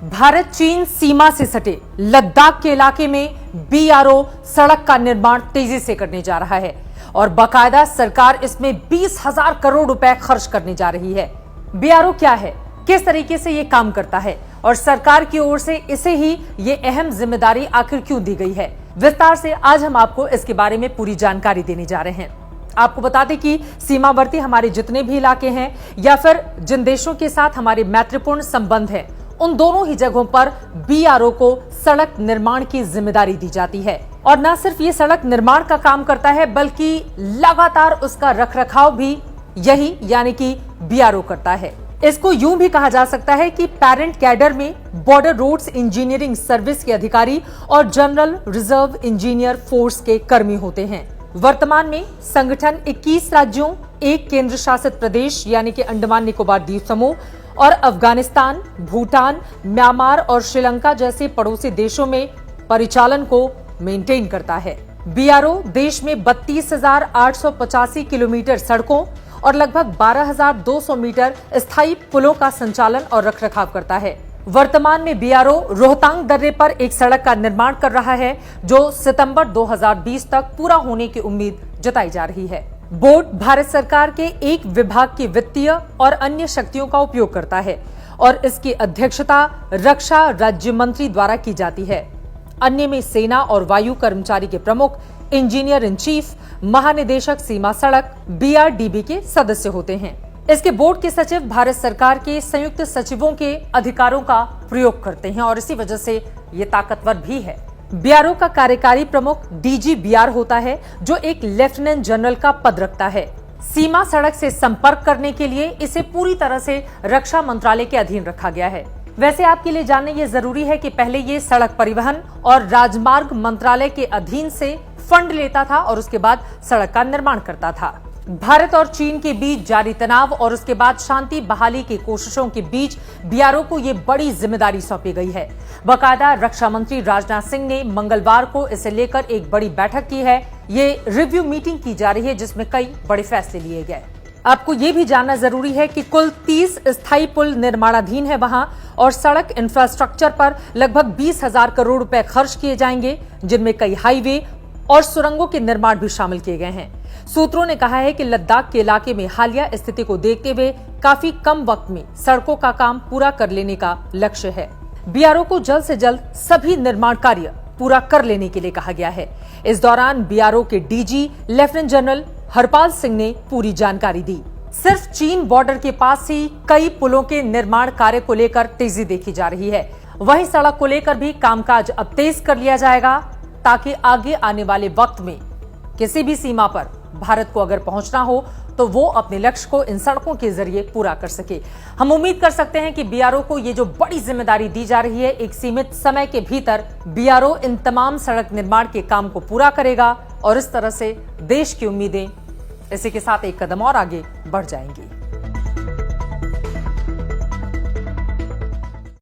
भारत चीन सीमा से सटे लद्दाख के इलाके में बीआरओ सड़क का निर्माण तेजी से करने जा रहा है और बाकायदा सरकार इसमें 20,000 करोड़ रुपए खर्च करने जा रही है। बीआरओ क्या है, किस तरीके से ये काम करता है और सरकार की ओर से इसे ही ये अहम जिम्मेदारी आखिर क्यों दी गई है, विस्तार से आज हम आपको इसके बारे में पूरी जानकारी देने जा रहे हैं। आपको बता दें कि सीमावर्ती हमारे जितने भी इलाके हैं या फिर जिन देशों के साथ हमारे मैत्रीपूर्ण संबंध है, उन दोनों ही जगहों पर बीआरओ को सड़क निर्माण की जिम्मेदारी दी जाती है। और न सिर्फ ये सड़क निर्माण का काम करता है बल्कि लगातार उसका रखरखाव भी यही यानी कि बीआरओ करता है। इसको यूं भी कहा जा सकता है कि पेरेंट कैडर में बॉर्डर रोड्स इंजीनियरिंग सर्विस के अधिकारी और जनरल रिजर्व इंजीनियर फोर्स के कर्मी होते हैं। वर्तमान में संगठन 21 राज्यों, एक केंद्र शासित प्रदेश यानी कि अंडमान निकोबार द्वीप समूह और अफगानिस्तान, भूटान, म्यांमार और श्रीलंका जैसे पड़ोसी देशों में परिचालन को मेंटेन करता है। बीआरओ देश में 32,885 किलोमीटर सड़कों और लगभग 12,200 मीटर स्थायी पुलों का संचालन और रखरखाव करता है। वर्तमान में बीआरओ रोहतांग दर्रे पर एक सड़क का निर्माण कर रहा है जो सितंबर 2020 तक पूरा होने की उम्मीद जताई जा रही है। बोर्ड भारत सरकार के एक विभाग की वित्तीय और अन्य शक्तियों का उपयोग करता है और इसकी अध्यक्षता रक्षा राज्य मंत्री द्वारा की जाती है। अन्य में सेना और वायु कर्मचारी के प्रमुख, इंजीनियर इन चीफ, महानिदेशक सीमा सड़क, बीआरडीबी के सदस्य होते हैं। इसके बोर्ड के सचिव भारत सरकार के संयुक्त सचिवों के अधिकारों का प्रयोग करते हैं और इसी वजह से ये ताकतवर भी है। बीआरओ का कार्यकारी प्रमुख डीजी बीआर होता है जो एक लेफ्टिनेंट जनरल का पद रखता है। सीमा सड़क से संपर्क करने के लिए इसे पूरी तरह से रक्षा मंत्रालय के अधीन रखा गया है। वैसे आपके लिए जानना ये जरूरी है कि पहले ये सड़क परिवहन और राजमार्ग मंत्रालय के अधीन से फंड लेता था और उसके बाद सड़क का निर्माण करता था। भारत और चीन के बीच जारी तनाव और उसके बाद शांति बहाली की कोशिशों के बीच बीआरओ को ये बड़ी जिम्मेदारी सौंपी गई है। बाकायदा रक्षा मंत्री राजनाथ सिंह ने मंगलवार को इसे लेकर एक बड़ी बैठक की है। ये रिव्यू मीटिंग की जा रही है जिसमें कई बड़े फैसले लिए गए। आपको ये भी जानना जरूरी है कि कुल 30 स्थायी पुल निर्माणाधीन है वहां और सड़क इंफ्रास्ट्रक्चर पर लगभग 20,000 करोड़ रुपए खर्च किए जाएंगे, जिनमें कई हाईवे और सुरंगों के निर्माण भी शामिल किए गए हैं। सूत्रों ने कहा है कि लद्दाख के इलाके में हालिया स्थिति को देखते हुए काफी कम वक्त में सड़कों का काम पूरा कर लेने का लक्ष्य है। बीआरओ को जल्द से जल्द सभी निर्माण कार्य पूरा कर लेने के लिए कहा गया है। इस दौरान बीआरओ के DG lieutenant general Harpal Singh ने पूरी जानकारी दी। सिर्फ चीन बॉर्डर के पास ही कई पुलों के निर्माण कार्य को लेकर तेजी देखी जा रही है। वहीं सड़क को लेकर भी कामकाज अब तेज कर लिया जाएगा ताकि आगे आने वाले वक्त में किसी भी सीमा पर भारत को अगर पहुंचना हो तो वो अपने लक्ष्य को इन सड़कों के जरिए पूरा कर सके। हम उम्मीद कर सकते हैं कि बीआरओ को ये जो बड़ी जिम्मेदारी दी जा रही है, एक सीमित समय के भीतर बीआरओ इन तमाम सड़क निर्माण के काम को पूरा करेगा और इस तरह से देश की उम्मीदें इसी के साथ एक कदम और आगे बढ़ जाएंगी।